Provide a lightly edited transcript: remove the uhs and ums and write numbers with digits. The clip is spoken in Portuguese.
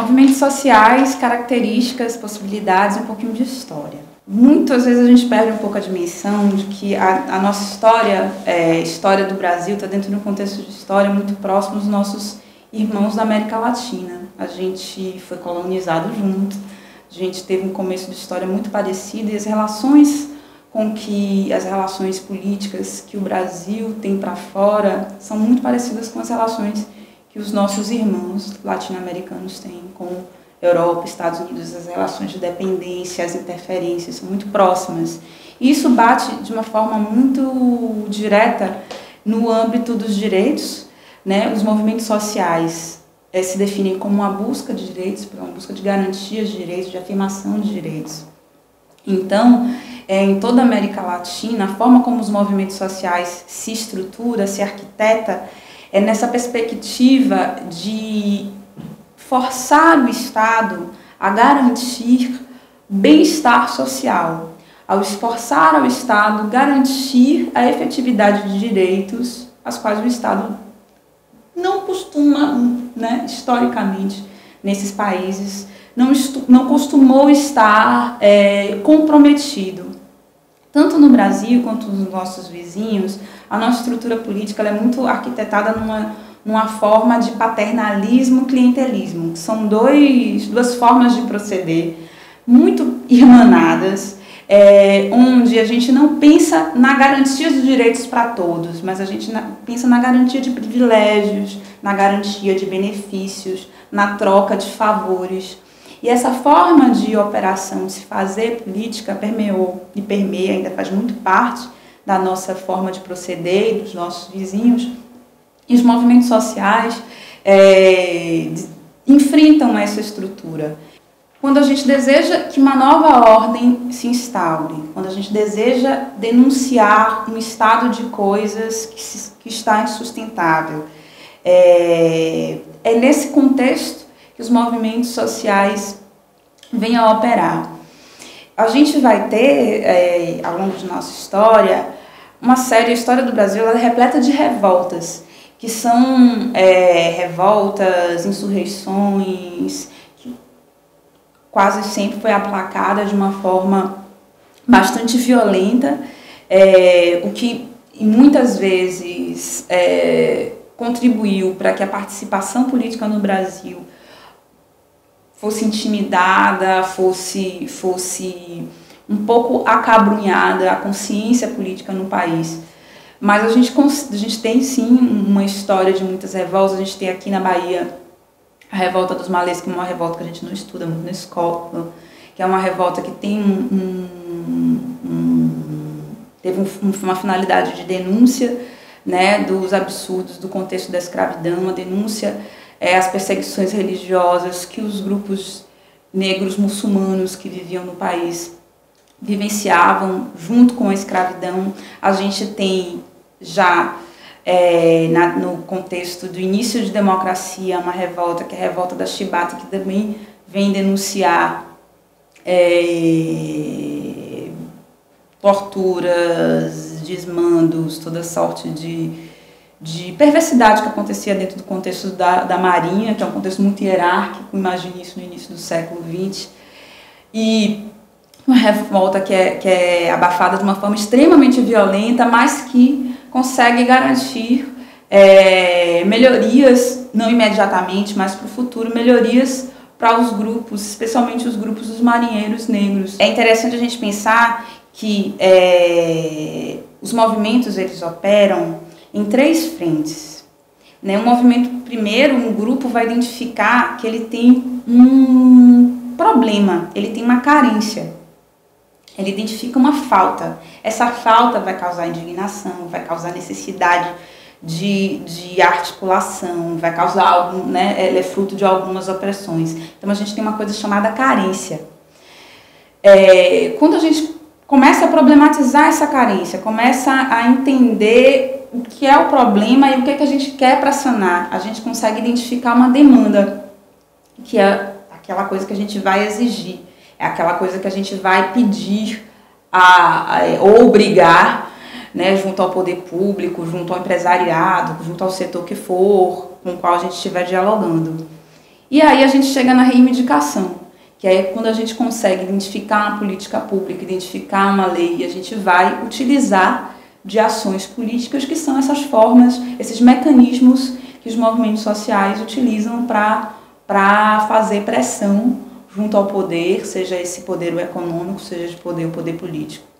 Movimentos sociais, características, possibilidades, um pouquinho de história. Muitas vezes a gente perde um pouco a dimensão de que a nossa história, história do Brasil, está dentro de um contexto de história muito próximo dos nossos irmãos da América Latina. A gente foi colonizado junto, a gente teve um começo de história muito parecido e as relações políticas que o Brasil tem para fora são muito parecidas com as relações que os nossos irmãos latino-americanos têm com Europa, Estados Unidos. As relações de dependência, as interferências são muito próximas. E isso bate de uma forma muito direta no âmbito dos direitos, né? Os movimentos sociais se definem como uma busca de direitos, uma busca de garantias de direitos, de afirmação de direitos. Então, em toda a América Latina, a forma como os movimentos sociais se estrutura, se arquiteta, é nessa perspectiva de forçar o Estado a garantir bem-estar social, ao esforçar ao Estado garantir a efetividade de direitos, as quais o Estado não costuma, né, historicamente, nesses países, não costumou estar comprometido. Tanto no Brasil quanto nos nossos vizinhos, a nossa estrutura política ela é muito arquitetada numa forma de paternalismo e clientelismo. São duas formas de proceder muito irmanadas, onde a gente não pensa na garantia de direitos para todos, mas a gente pensa na garantia de privilégios, na garantia de benefícios, na troca de favores. E essa forma de operação, de se fazer política, permeou e permeia, ainda faz muito parte da nossa forma de proceder e dos nossos vizinhos. E os movimentos sociais enfrentam essa estrutura. Quando a gente deseja que uma nova ordem se instaure, quando a gente deseja denunciar um estado de coisas que está insustentável, é nesse contexto que os movimentos sociais vêm a operar. A gente vai ter, ao longo de nossa história, a história do Brasil ela é repleta de revoltas, que são revoltas, insurreições, que quase sempre foi aplacada de uma forma bastante violenta, o que muitas vezes contribuiu para que a participação política no Brasil fosse intimidada, fosse um pouco acabrunhada a consciência política no país. Mas a gente tem sim uma história de muitas revoltas. A gente tem aqui na Bahia a revolta dos malês, que é uma revolta que a gente não estuda muito na escola, que é uma revolta que tem teve uma finalidade de denúncia, né, dos absurdos do contexto da escravidão, uma denúncia às perseguições religiosas que os grupos negros muçulmanos que viviam no país vivenciavam junto com a escravidão. A gente tem já no contexto do início de democracia uma revolta, que é a revolta da Chibata, que também vem denunciar torturas, desmandos, toda sorte de perversidade que acontecia dentro do contexto da Marinha, que é um contexto muito hierárquico, imagine isso no início do século XX, e uma revolta que é abafada de uma forma extremamente violenta, mas que consegue garantir melhorias, não imediatamente, mas para o futuro, melhorias para os grupos, especialmente os grupos dos marinheiros negros. É interessante a gente pensar que os movimentos eles operam em 3 frentes. Né? Um grupo vai identificar que ele tem um problema, ele tem uma carência, ele identifica uma falta. Essa falta vai causar indignação, vai causar necessidade de articulação, vai causar algo, né? Ela é fruto de algumas opressões. Então a gente tem uma coisa chamada carência. Quando a gente começa a problematizar essa carência, começa a entender o que é o problema e o que a gente quer para sanar, a gente consegue identificar uma demanda, que é aquela coisa que a gente vai exigir, é aquela coisa que a gente vai pedir ou obrigar, né, junto ao poder público, junto ao empresariado, junto ao setor que for, com o qual a gente estiver dialogando. E aí a gente chega na reivindicação, que é quando a gente consegue identificar uma política pública, identificar uma lei, e a gente vai utilizar de ações políticas, que são essas formas, esses mecanismos que os movimentos sociais utilizam para fazer pressão junto ao poder, seja esse poder econômico, seja o poder político.